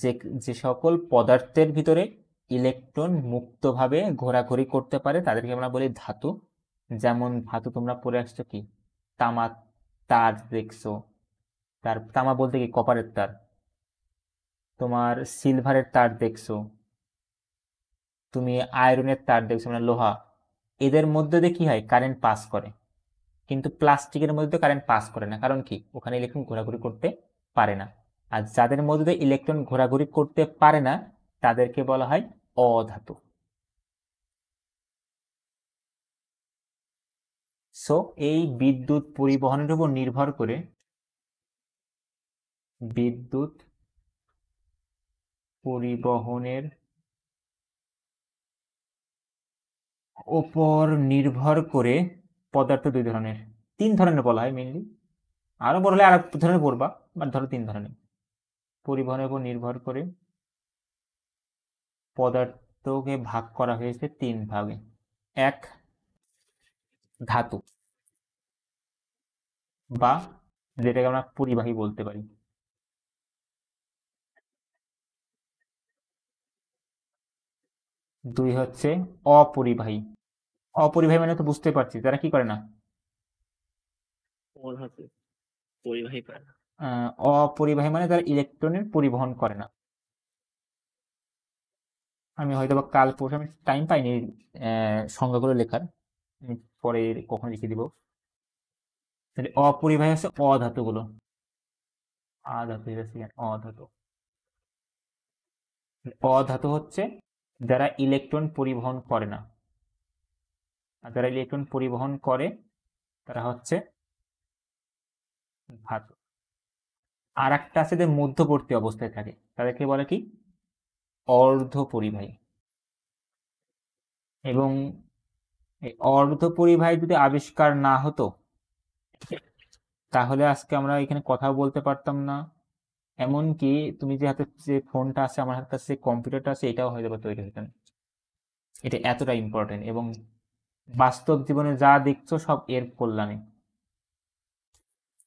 S1: যে যে সকল পদার্থের ভিতরে ইলেকট্রন মুক্তভাবে ঘোরাঘুরি করতে পারে তাদেরকে আমরা বলি ধাতু। যেমন ধাতু তোমরা পড়ে আসছো কি, তামা তার দেখছো, তার তামা বলতে কি কপারের তার, তোমার সিলভারের তার দেখছো, তুমি আয়রনের তার দেখছো, মানে লোহা। এদের মধ্যে দিয়ে কি হয়? কারেন্ট পাস করে। কিন্তু প্লাস্টিকের মধ্যে কারেন্ট পাস করে না, কারণ কি? ওখানে ইলেকট্রন ঘোরাঘুরি করতে পারে না। আর যাদের মধ্যে ইলেকট্রন ঘোরাঘুরি করতে পারে না তাদেরকে বলা হয় অধাতু। সো এই বিদ্যুৎ পরিবহনের উপর নির্ভর করে, বিদ্যুৎ পরিবহনের ওপর নির্ভর করে পদার্থ দুই ধরনের, তিন ধরনের বলা হয় মেনলি, আরো বড় হলে আর এক ধরনের পড়বা, বাট ধরো তিন ধরনের। পরিবহনের উপর নির্ভর করে পদার্থকে ভাগ করা হয়েছে তিন ভাগে। এক, ধাতু, বা যেটাকে আমরা পরিবাহী বলতে পারি। 2 হচ্ছে অপরিবাহী। অপরিবাহী মানে তো বুঝতে পারছি তারা কি করে না,
S2: ওর হাতে পরিবাহী করে না।
S1: অপরিবাহী মানে তারা ইলেকট্রনের পরিবহন করে না। আমি হয়তো বা কাল পরশু আমি টাইম পাইনি সংজ্ঞাগুলো লেখার, আমি পরে কখন লিখে দিব। তাহলে অপরিবাহী হচ্ছে অধাতুগুলো, আধাতু অধাতু। অধাতু হচ্ছে যারা ইলেকট্রন পরিবহন করে না, আর যারা ইলেকট্রন পরিবহন করে তারা হচ্ছে ধাতু। আর একটা আছে যে মধ্যবর্তী অবস্থায় থাকে, তাদেরকে বলে কি অর্ধ পরিবাহী। এবং এই অর্ধ পরিবাহী যদি আবিষ্কার না হতো তাহলে আজকে আমরা এখানে কথাও বলতে পারতাম না, এমনকি তুমি যে হাতে যে ফোনটা আছে, আমার হাতে যে কম্পিউটারটা আছে, এটাও হয়তো বা তৈরি হতো না। এটা এতটা ইম্পর্টেন্ট এবং বাস্তব জীবনে যা দেখছো সব এর কল্যাণে।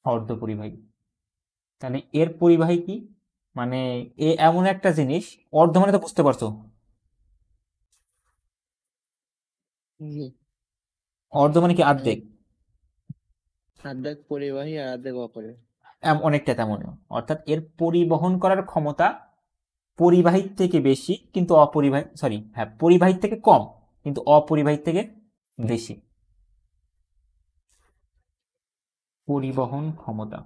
S1: অর্ধ পরিবাহী, তাহলে এর পরিবাহী কি মানে এ এমন একটা জিনিস, অর্ধ মানে তো বুঝতে পারছো,
S2: জি।
S1: অর্ধ মানে কি অর্ধেক,
S2: অর্ধেক পরিবাহী আর অর্ধেক অপরিবাহী।
S1: অনেকটা তেমন। অর্থাৎ এর পরিবহন করার ক্ষমতা পরিবাহীর থেকে বেশি কিন্তু অপরিবাহী, সরি হ্যাঁ পরিবাহীর থেকে কম কিন্তু অপরিবাহীর থেকে বেশি। পরিবহন ক্ষমতা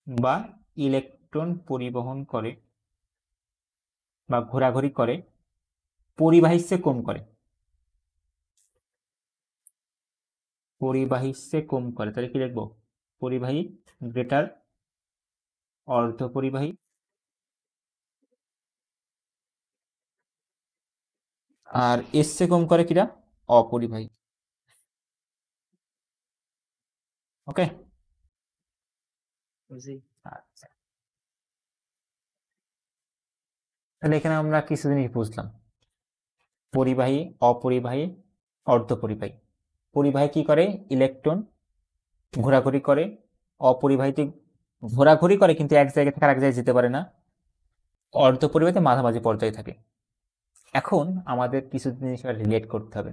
S1: বা ইলেকট্রন পরিবহন করে বা ঘোরাঘুরি করে পরিবাহীর চেয়ে কম করে, পরিবাহীর চেয়ে কম করে। তাহলে কি লিখবো, পরিবাহী গ্রেটার অর্ধ পরিবাহী, আর এর চেয়ে কম করে কিরা অপরিবাহী। ওকে,
S2: জি।
S1: আচ্ছা তাহলে এখানে আমরা কিছু জিনিস বুঝলাম, পরিবাহী, অপরিবাহী, অর্ধ পরিবাহী। পরিবাহী কি করে, ইলেকট্রন ঘোরাঘুরি করে, অপরিবাহীতে ঘোরাঘুরি করে কিন্তু এক জায়গা থেকে আরেক জায়গায় যেতে পারে না, অর্ধ পরিবাহীতে মাঝামাঝি পর্যায়ে থাকে। এখন আমাদের কিছু জিনিস রিলেট করতে হবে।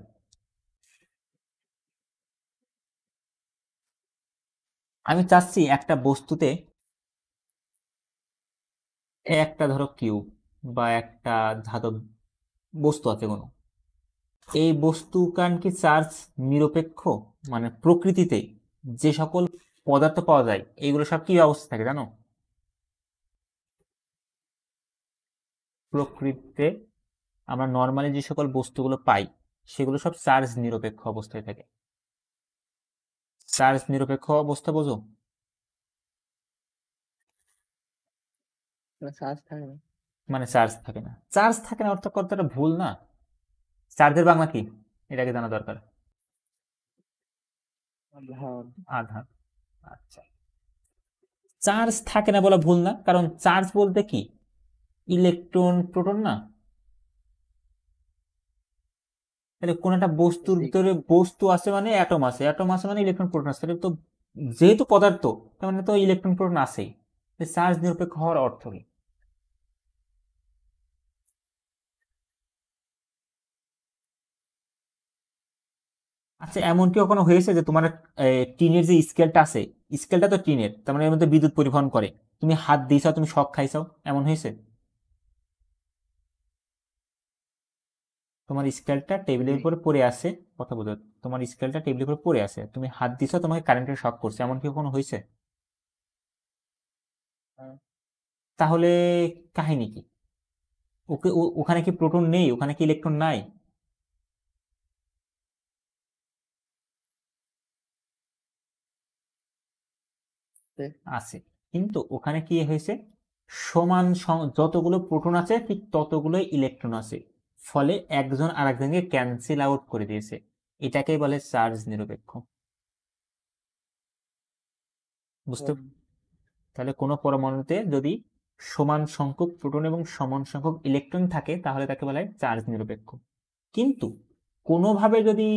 S1: আমি চাচ্ছি একটা বস্তুতে, একটা ধরো কিউব বা একটা ধাতব বস্তু আছে কোনো, এই বস্তু কান কি চার্জ নিরপেক্ষ, মানে প্রকৃতিতে যে সকল পদার্থ পাওয়া যায় এইগুলো সব কি অবস্থা থাকে জানো? প্রকৃতিতে আমরা নর্মালি যে সকল বস্তুগুলো পাই সেগুলো সব চার্জ নিরপেক্ষ অবস্থায় থাকে। চার্জ নিরপেক্ষ অবস্থা বোঝো?
S2: চার্জ থাকে না।
S1: মানে চার্জ থাকে না, চার্জ থাকে না অর্থ কথাটা ভুল না, চার্জের বাংলা কি এটাকে জানা দরকার।
S2: হ্যাঁ।
S1: আধার। আচ্ছা, চার্জ থাকে না বলা ভুল না, কারণ চার্জ বলতে কি ইলেকট্রন প্রোটন না। তাহলে কোন একটা বস্তুর
S2: জি।
S1: ভিতরে বস্তু আছে মানে অ্যাটম আছে, অ্যাটম আছে মানে ইলেকট্রন প্রোটন আছে, তাহলে তো যেহেতু পদার্থ তার মানে তো ইলেকট্রন প্রোটন আছেই, চার্জ নিরপেক্ষ হওয়ার অর্থ কি? আচ্ছা এমন কি কখনো হয়েছে যে তোমার টিনের যে স্কেলটা আছে, স্কেলটা তো টিনের, তার মানে এর মধ্যে বিদ্যুৎ পরিবহন করে, তুমি হাত দিয়েছো তুমি শক খাইছো, এমন হয়েছে? তোমার স্কেলটা টেবিলের
S2: জি।
S1: উপরে পড়ে আছে, কথা বলো, তোমার স্কেলটা টেবিলের উপরে পড়ে আছে, তুমি হাত দিছো তোমাকে কারেন্টের শক করছে, এমন কি কখনো হয়েছে?
S2: হ্যাঁ।
S1: তাহলে কাহিনী কি, ওকে ওখানে কি প্রোটন নেই, ওখানে কি ইলেকট্রন নাই? আছে, কিন্তু ওখানে কি হয়েছে, সমান যতগুলো প্রোটন আছে ঠিক ততগুলো ইলেকট্রন আছে, ফলে একজন আরেকজনকে ক্যান্সেল আউট করে দিয়েছে, এটাকেই বলে চার্জ নিরপেক্ষ। বুঝতে, তাহলে কোনো পরমাণুতে যদি সমান সংখ্যক প্রোটন এবং সমান সংখ্যক ইলেকট্রন থাকে তাহলে তাকে বলা হয় চার্জ নিরপেক্ষ। কিন্তু কোনোভাবে যদি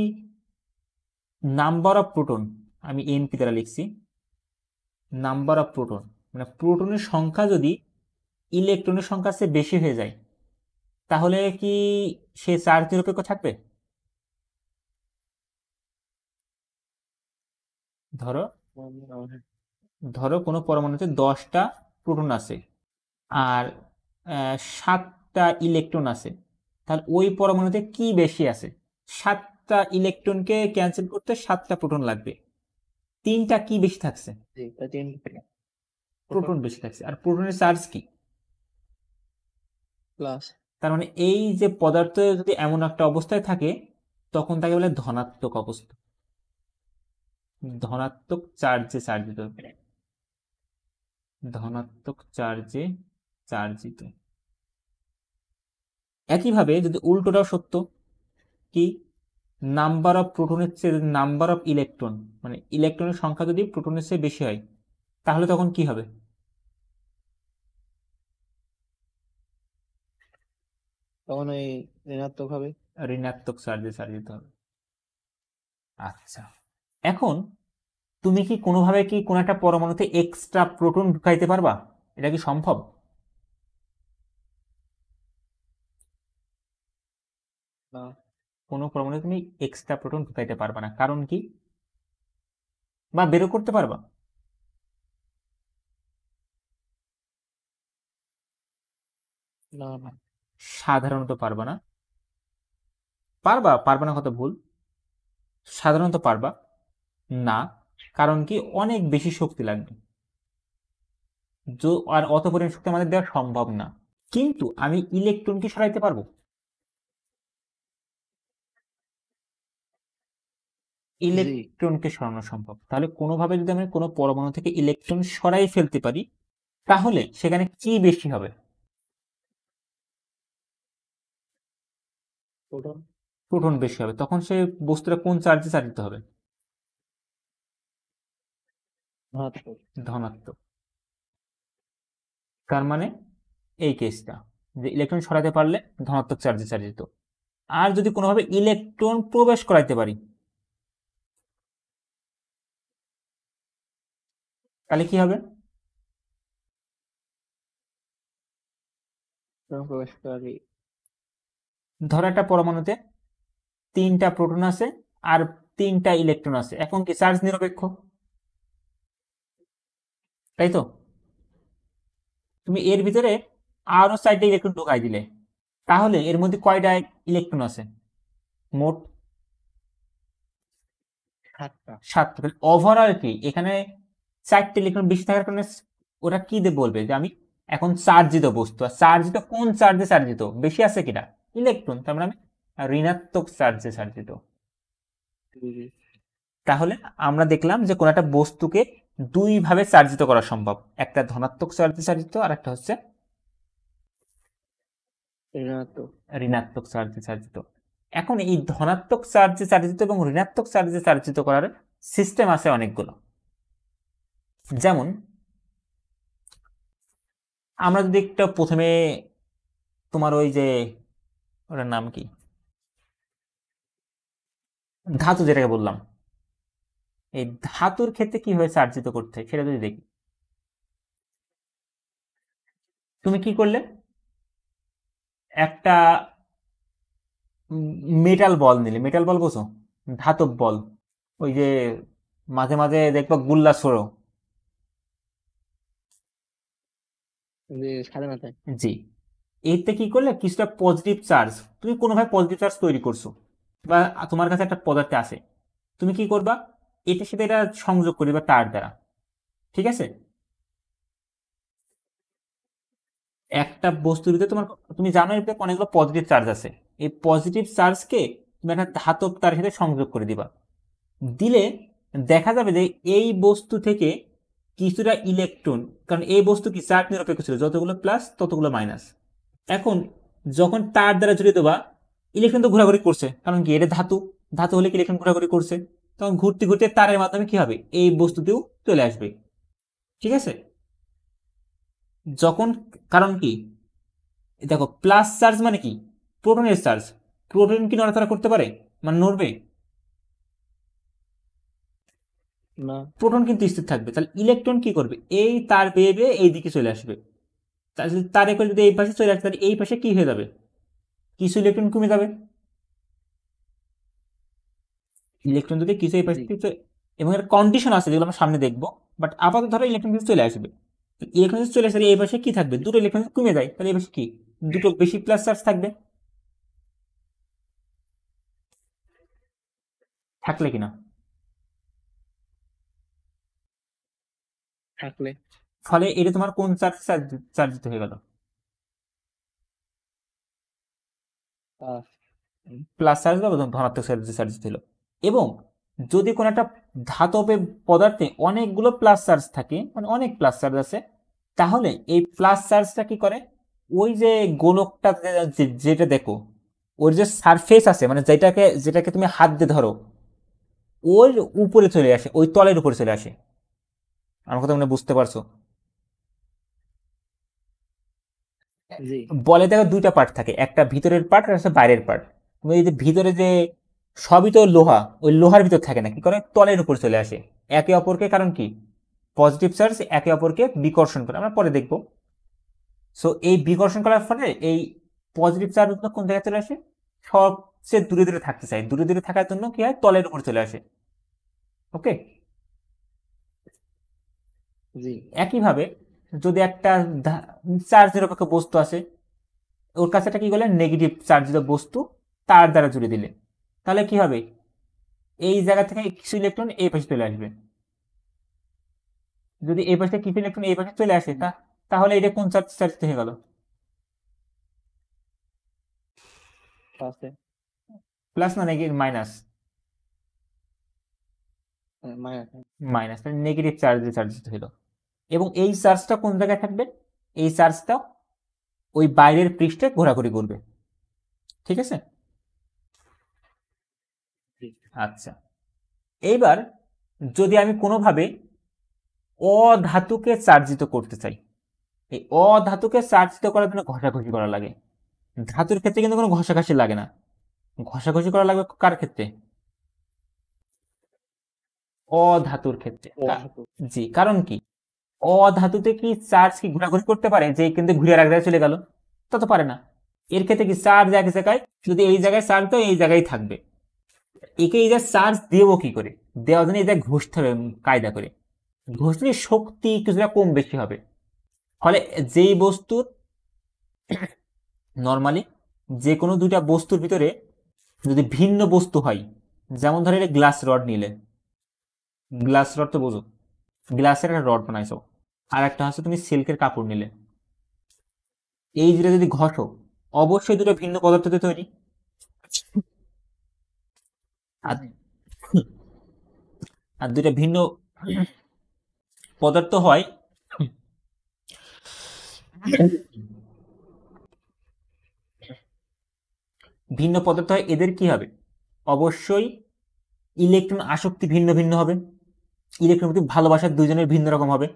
S1: নাম্বার অফ প্রোটন, আমি এনপি দ্বারা লিখছি, নাম্বার অফ প্রোটন মানে প্রোটনের সংখ্যা যদি ইলেকট্রনের সংখ্যার চেয়ে বেশি হয়ে যায় তাহলে কি সে চার্জ নিরপেক্ষ থাকবে? ধরো ধরো কোনো পরমাণুতে 10টা প্রোটন আছে আর 7টা ইলেকট্রন আছে, তাহলে ওই পরমাণুতে কি বেশি আছে? 7টা ইলেকট্রনকে ক্যান্সেল করতে 7টা প্রোটন লাগবে, 3টা কি বেশি থাকছে? প্রোটন বেশি থাকছে। আর প্রোটনের চার্জ কি?
S2: প্লাস।
S1: তার মানে এই যে পদার্থ যদি এমন একটা অবস্থায় থাকে তখন তাকে বলে ধনাত্মক অবস্থা, ধনাত্মক চার্জে চার্জিত, ধনাত্মক চার্জে চার্জিত। একইভাবে যদি উল্টোটাও সত্য, কি নাম্বার অফ প্রোটনের চেয়ে নাম্বার অফ ইলেকট্রন, মানে ইলেকট্রনের সংখ্যা যদি প্রোটনের চেয়ে বেশি হয় তাহলে তখন কি হবে?
S2: তখন ওই ঋণাত্মক হবে,
S1: ঋণাত্মক চার্জে চার্জিত হবে। আচ্ছা, এখন তুমি কি কোনোভাবে কি কোনো একটা পরমাণুতে এক্সট্রা প্রোটন ঢুকাইতে পারবা? এটা কি সম্ভব?
S2: না।
S1: কোনো পরমাণুতে তুমি এক্সট্রা প্রোটন ঢুকাইতে পারবা না, কারণ কি? বা বেরো করতে পারবা?
S2: না না,
S1: সাধারণত পারবা না। পারবা, পারবা না কথা ভুল, সাধারণত পারবা না। কারণ কি? অনেক বেশি শক্তি লাগবে, আর অত পরিমাণ শক্তি আমাদের দেওয়া সম্ভব না। কিন্তু আমি ইলেকট্রনকে সরাইতে পারবো, ইলেকট্রনকে সরানো সম্ভব। তাহলে কোনোভাবে যদি আমি কোনো পরমাণু থেকে ইলেকট্রন সরাই ফেলতে পারি তাহলে সেখানে কি বেশি হবে? প্রোটন বেশি হবে। তখন সে বস্তুটা কোন চার্জে চালিত হবে? ধনাত্মক। তার মানে এই কেসটা যে ইলেকট্রন সরাতে পারলে ধনাত্মক চার্জে চালিত। আর যদি কোনোভাবে ইলেকট্রন প্রবেশ করাইতে পারি তাহলে কি হবে? ধরো একটা পরমাণুতে 3টা প্রোটন আছে আর 3টা ইলেকট্রন আছে, এখন কি চার্জ নিরপেক্ষ, তাই তো? তুমি এর ভিতরে আরো 4টা ইলেকট্রন ঢুকাই দিলে তাহলে এর মধ্যে কয়টা ইলেকট্রন আছে? মোট 7টা। ওভারঅল কি এখানে 4টে ইলেকট্রন বেশি থাকার কারণে ওরা কি দিয়ে বলবে যে আমি এখন চার্জিত বস্তু, আর চার্জিত কোন চার্জে চার্জিত বেশি আছে কিনা? ইলেকট্রন। তার মানে আমি ঋণাত্মক চার্জে চার্জিত। তাহলে আমরা দেখলাম যে কোন একটা বস্তুকে দুই ভাবে চার্জিত করা সম্ভব, একটা ধনাত্মক চার্জে চার্জিত আর একটা হচ্ছে ঋণাত্মক চার্জে চার্জিত। এখন এই ধনাত্মক চার্জে চার্জিত এবং ঋণাত্মক চার্জে চার্জিত করার সিস্টেম আছে অনেকগুলো। যেমন আমরা যদি একটা প্রথমে তোমার ওই যে ওটার নাম কি, ধাতু যেটাকে বললাম, এই ধাতুর ক্ষেত্রে কিভাবে চার্জিত করতে হয় সেটা যদি দেখি। তুমি কি করলে, একটা মেটাল বল নিলে, মেটাল বল বোঝো, ধাতব বল, ওই যে মাঝে মাঝে দেখবা গুল্লা ছোড়ো, জি, এতে কি করলে কিছুটা পজিটিভ চার্জ, তুমি কোনোভাবে পজিটিভ চার্জ তৈরি করছো বা তোমার কাছে একটা পদার্থ আছে, তুমি কি করবা, এটার সাথে এটা সংযোগ করবা তার দ্বারা, ঠিক আছে? একটা বস্তুর ভিতরে তোমার, তুমি জানো এর ভিতরে অনেকগুলো পজিটিভ চার্জ আছে, এই পজিটিভ চার্জকে তুমি একটা ধাতব তার সাথে সংযোগ করে দিবা, দিলে দেখা যাবে যে এই বস্তু থেকে কিছুটা ইলেকট্রন, কারণ এই বস্তু কি চার্জ নিরপেক্ষ ছিল, যতগুলো প্লাস ততগুলো মাইনাস, এখন যখন তার দ্বারা জুড়ে দেবা ইলেকট্রন তো ঘোরাঘুরি করছে, কারণ কি এটা ধাতু, ধাতু হলে কি ইলেকট্রন ঘোরাঘুরি করছে, তখন ঘুরতে ঘুরতে তারের মাধ্যমে কি হবে, এই বস্তুতেও চলে আসবে, ঠিক আছে? যখন, কারণ কি দেখো প্লাস চার্জ মানে কি, প্রোটনের চার্জ, প্রোটন কি নড়াচড়া করতে পারে, মানে নড়বে না, প্রোটন কিন্তু স্থির থাকবে। তাহলে ইলেকট্রন কি করবে, এই তার বেয়ে বেয়ে এই দিকে চলে আসবে, তারে করে যদি এই পাশে চলে আসে তাহলে এই পাশে কি হয়ে যাবে, কিছু ইলেকট্রন কমে যাবে, ইলেকট্রন যদি কিছু এই পাশ
S2: জি
S1: থেকে এবং এর কন্ডিশন আছে যেগুলো আমরা সামনে দেখবো, বাট আপাতত ধরো ইলেকট্রন কিছু চলে আসবে, ইলেকট্রন চলে আসলে এই পাশে কি থাকবে, দুটো ইলেকট্রন কমে যায়, তাহলে এই পাশে কি দুটো বেশি প্লাস চার্জ থাকবে, থাকলে কিনা,
S2: থাকলে
S1: ফলে এটা তোমার কোন চার্জ চার্জিত হয়ে গেল,
S2: আহ,
S1: প্লাস চার্জ বা ধনাত্মক চার্জে চার্জিত হলো। এবং যদি কোনো একটা ধাতবে পদার্থে অনেকগুলো প্লাস চার্জ থাকে, মানে অনেক প্লাস চার্জ আছে, তাহলে এই প্লাস চার্জটা কি করে, ওই যে গোলকটা যেটা দেখো, ওর যে সারফেস আছে, মানে যেটাকে যেটাকে তুমি হাত দিয়ে ধরো, ওই উপরে চলে আসে, ওই তলের উপরে চলে আসে। আমার কথা মনে বুঝতে পারছো?
S2: জি
S1: বলে দেখো দুইটা পার্ট থাকে, একটা ভিতরের পার্ট আর একটা বাইরের পার্ট। তুমি এই যে ভিতরে যে সবই তো লোহা, ওই লোহার ভিতর থাকে না, কি করে তলের উপর চলে আসে একে অপরকে, কারণ কি পজিটিভ চার্জ একে অপরকে বিকর্ষণ করে, আমরা পরে দেখবো। সো এই বিকর্ষণ করার ফলে এই পজিটিভ চার্জ কোন জায়গায় চলে আসে, সবচেয়ে দূরে দূরে থাকতে চাই, দূরে দূরে থাকার জন্য কি হয়, তলের উপর চলে আসে। ওকে,
S2: জি
S1: একইভাবে যদি একটা চার্জ নিরপেক্ষ বস্তু আছে, ওর কাছে একটা কি বলে নেগেটিভ চার্জিত বস্তু তার দ্বারা জুড়ে দিলে, তাহলে কি হবে, এই জায়গা থেকে কিছু ইলেকট্রন এই পাশে চলে আসবে। যদি এই পাশে কিছু ইলেকট্রন এই পাশে চলে আসে, তাহলে এটা কোন চার্জ চার্জিত হয়ে গেল,
S2: আছে
S1: প্লাস না নেগেটিভ, মাইনাস,
S2: মায়া
S1: মাইনাস, তাহলে নেগেটিভ চার্জে চার্জিত হলো। এবং এই চার্জটা কোন জায়গায় থাকবে, এই চার্জটা ওই বাইরের পৃষ্ঠে ঘোরাঘুরি করবে। ঠিক আছে,
S2: জি
S1: আচ্ছা। এইবার যদি আমি কোনোভাবে অধাতুকে চার্জিত করতে চাই, এই অধাতুকে চার্জিত করার জন্য ঘষাঘষি করা লাগে। ধাতুর ক্ষেত্রে কিন্তু কোনো ঘষাঘষি লাগে না, ঘষাঘষি করা লাগবে কার ক্ষেত্রে, অধাতুর ক্ষেত্রে।
S2: ও ধাতু
S1: জি, কারণ কি অধাতুতে কি চার্জ কি ঘোরাঘুরি করতে পারে, যে কিন্তু ঘুরে আর এক জায়গায় চলে গেল, তা তো পারে না। এর ক্ষেত্রে কি চার্জ এক জায়গায়, যদি এই জায়গায় চার্জ তো এই জায়গায় থাকবে, একে এই যে চার্জ দেবো কি করে, দেওয়ার জন্য এই জায়গায় ঘষতে হবে কায়দা করে, ঘষলে শক্তি কিছুটা কম বেশি হবে। ফলে যেই বস্তুর নর্মালি যে কোনো দুইটা বস্তুর ভিতরে যদি ভিন্ন বস্তু হয়, যেমন ধরো এটা গ্লাস রড নিলে, গ্লাস রড তো বোঝো, গ্লাসের একটা রড বানাইছো, আর একটা হচ্ছে তুমি সিল্কের কাপড় নিলে, এই দুটো যদি ঘষো, অবশ্যই দুটো ভিন্ন পদার্থতে তৈরি। আর আর দুটো ভিন্ন পদার্থ হয়, ভিন্ন পদার্থ হয়, এদের কি হবে, অবশ্যই ইলেকট্রন আসক্তি ভিন্ন ভিন্ন হবে, ইলেকট্রন প্রতি ভালোবাসার দুইজনের ভিন্ন রকম হবে।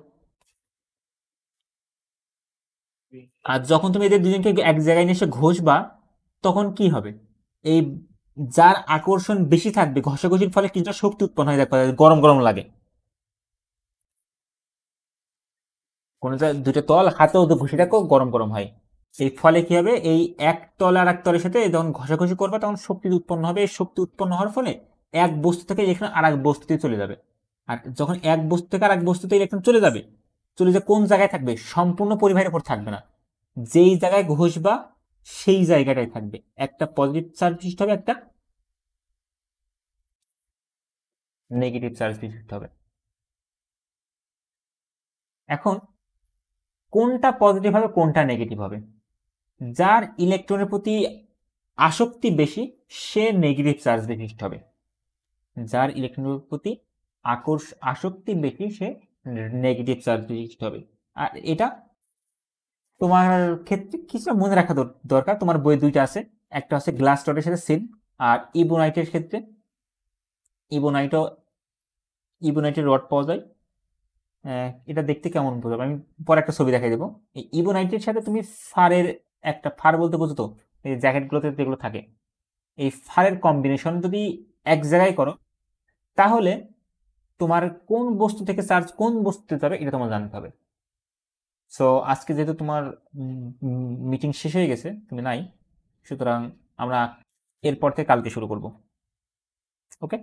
S1: আর যখন তুমি এদের দুজনকে এক জায়গায় নিয়ে এসে ঘষবা, তখন কি হবে, এই যার আকর্ষণ বেশি থাকবে, ঘষাঘষির ফলে কিছুটা শক্তি উৎপন্ন হয়ে যাবে, গরম গরম লাগে, কোনো দুটো তল হাতেও তো ঘষে রাখো, গরম গরম হয়। এই ফলে কি হবে, এই এক তল আর এক তলের সাথে যখন ঘষাঘষি করবে তখন শক্তি উৎপন্ন হবে, এই শক্তি উৎপন্ন হওয়ার ফলে এক বস্তু থেকে এখানে আর এক বস্তুতে চলে যাবে। আর যখন এক বস্তু থেকে আর এক বস্তুতে ইলেকট্রন চলে যাবে, চলে যে কোন জায়গায় থাকবে, সম্পূর্ণ পরিবাহের উপর থাকবে না, যেই জায়গায় ঘষবা সেই জায়গাটাই থাকবে, একটা পজিটিভ চার্জ বিশিষ্ট হবে, একটা নেগেটিভ চার্জ বিশিষ্ট হবে। এখন কোনটা পজিটিভ হবে কোনটা নেগেটিভ হবে, যার ইলেকট্রনের প্রতি আসক্তি বেশি সে নেগেটিভ চার্জ বিশিষ্ট হবে, যার ইলেকট্রনের প্রতি আসক্তি বেশি সে নেগেটিভ চার্জ বিশিষ্ট হবে। আর এটা তোমার ক্ষেত্রে কিছু মনে রাখা দরকার, তোমার বই দুইটা আছে, একটা হচ্ছে গ্লাস রডের সাথে সিল্ক, আর ইবোনাইটের ক্ষেত্রে ইবোনাইটের রড পাওয়া যায়। এটা দেখতে কেমন বোঝাবো, আমি পরে একটা ছবি দেখাই দেবো। এই ইবোনাইটের সাথে তুমি ফারের একটা, ফার বলতে বোঝো তো, এই জ্যাকেটগুলোতে যেগুলো থাকে, এই ফারের কম্বিনেশন যদি এক জায়গায় করো, তাহলে তোমার কোন বস্তু থেকে চার্জ কোন বস্তুতে যাবে এটা তোমার জানতে হবে। সো আজকে যেহেতু তোমার মিটিং শেষ হয়ে গেছে, তুমি নাই, সুতরাং আমরা এরপর থেকে কালকে শুরু করব। ওকে।